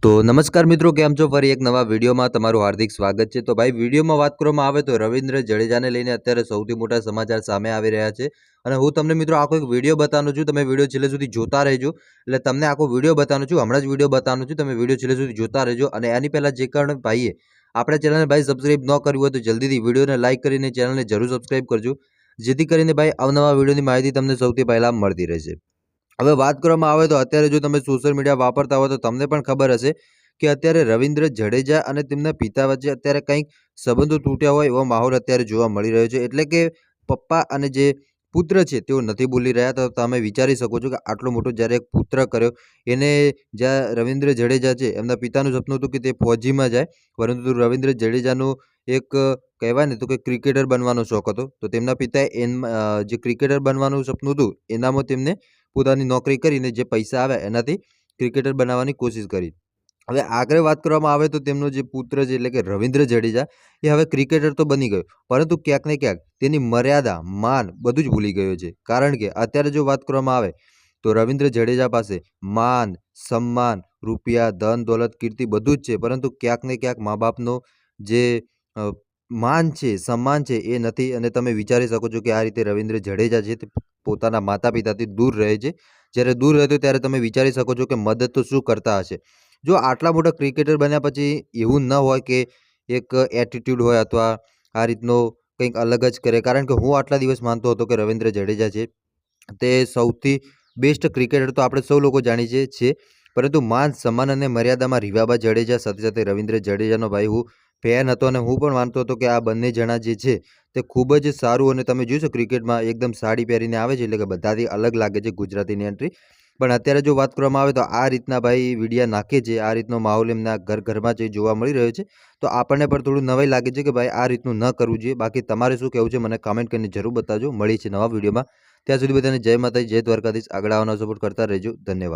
તો નમસ્કાર મિત્રો, કેમ છો? ફરી એક નવા વિડીયોમાં તમારું હાર્દિક સ્વાગત છે. તો ભાઈ, વિડીયોમાં વાત કરવામાં આવે તો રવિન્દ્ર જડેજાને લઈને અત્યારે સૌથી મોટા સમાચાર સામે આવી રહ્યા છે. અને હું તમને મિત્રો આખો એક વિડીયો બતાવવાનો છું. તમે વિડીયો છેલ્લે સુધી જોતા રહેજો. એટલે તમને આખો વિડીયો બતાવવાનો છું, હમણાં જ વિડીયો બતાવવાનો છું. તમે વિડીયો છેલ્લે સુધી જોતા રહેજો. અને એની પહેલાં જે કારણ ભાઈએ આપણે ચેનલને ભાઈ સબસ્ક્રાઇબ ન કર્યું હોય તો જલ્દીથી વિડીયોને લાઇક કરીને ચેનલને જરૂર સબસ્ક્રાઇબ કરજો, જેથી કરીને ભાઈ અવનવા વિડીયોની માહિતી તમને સૌથી પહેલાં મળતી રહેશે. હવે વાત કરવામાં આવે તો અત્યારે જો તમે સોશિયલ મીડિયા વાપરતા હોય તો તમને પણ ખબર હશે કે અત્યારે રવિન્દ્ર જડેજા અને તેમના પિતા વચ્ચે અત્યારે કંઈક સંબંધો તૂટ્યા હોય એવો માહોલ અત્યારે જોવા મળી રહ્યો છે. એટલે કે પપ્પા અને જે પુત્ર છે તેઓ નથી બોલી રહ્યા. તો તમે વિચારી શકો છો કે આટલો મોટો જ્યારે એક પુત્ર કર્યો, એને જ્યાં રવિન્દ્ર જડેજા છે એમના પિતાનું સપનું હતું કે તે ફૌજીમાં જાય, પરંતુ રવિન્દ્ર જડેજાનું એક કહેવાય ને તો કે ક્રિકેટર બનવાનો શોખ હતો. તો તેમના પિતાએ જે ક્રિકેટર બનવાનું સપનું હતું એનામાં તેમને પોતાની નોકરી કરીને જે પૈસા આવ્યા એનાથી ક્રિકેટર બનાવવાની કોશિશ કરી. હવે આગળ વાત કરવામાં આવે તો તેમનો જે પુત્ર છે એટલે કે રવિન્દ્ર જડેજા એ હવે ક્રિકેટર તો બની ગયો, પરંતુ ક્યાંક ને ક્યાંક તેની મર્યાદા, માન બધું જ ભૂલી ગયો છે. કારણ કે અત્યારે જો વાત કરવામાં આવે તો રવિન્દ્ર જડેજા પાસે માન, સન્માન, રૂપિયા, ધન, દોલત, કીર્તિ બધું જ છે, પરંતુ ક્યાંક ને ક્યાંક મા બાપનો જે માન છે, સન્માન છે એ નથી. અને તમે વિચારી શકો છો કે આ રીતે રવિન્દ્ર જડેજા છે તે પોતાના માતા પિતાથી દૂર રહે છે. જ્યારે દૂર રહેતો ત્યારે તમે વિચારી શકો છો કે મદદ તો શું કરતા હશે. જો આટલા મોટા ક્રિકેટર બન્યા પછી એવું ન હોય કે એક એટીટ્યૂડ હોય અથવા આ રીતનો કંઈક અલગ જ કરે. કારણ કે હું આટલા દિવસ માનતો હતો કે રવિન્દ્ર જડેજા છે તે સૌથી બેસ્ટ ક્રિકેટર તો આપણે સૌ લોકો જાણીએ છીએ. પરંતુ માન, સન્માન અને મર્યાદામાં રીવાબા જાડેજા સાથે સાથે રવિન્દ્ર જડેજાનો ભાઈ હું ફેન હતો અને હું પણ માનતો હતો કે આ બંને જણા જે છે તે ખૂબ જ સારું. અને તમે જોશો ક્રિકેટમાં એકદમ સાડી પહેરીને આવે છે એટલે કે બધાથી અલગ લાગે છે ગુજરાતીની એન્ટ્રી. પણ અત્યારે જો વાત કરવામાં આવે તો આ રીતના ભાઈ વિડીયા નાખે છે, આ રીતનો માહોલ એમના ઘરમાં જ જોવા મળી રહ્યો છે. તો આપણને પણ થોડું નવાઈ લાગે છે કે ભાઈ આ રીતનું ન કરવું જોઈએ. બાકી તમારે શું કહેવું છે મને કમેન્ટ કરીને જરૂર બતાવજો. મળી છે નવા વિડીયોમાં. ત્યાં સુધી બધાને જય માતાજી, જય દ્વારકાધીશ. આગળ આવવાનો સપોર્ટ કરતા રહેજો. ધન્યવાદ.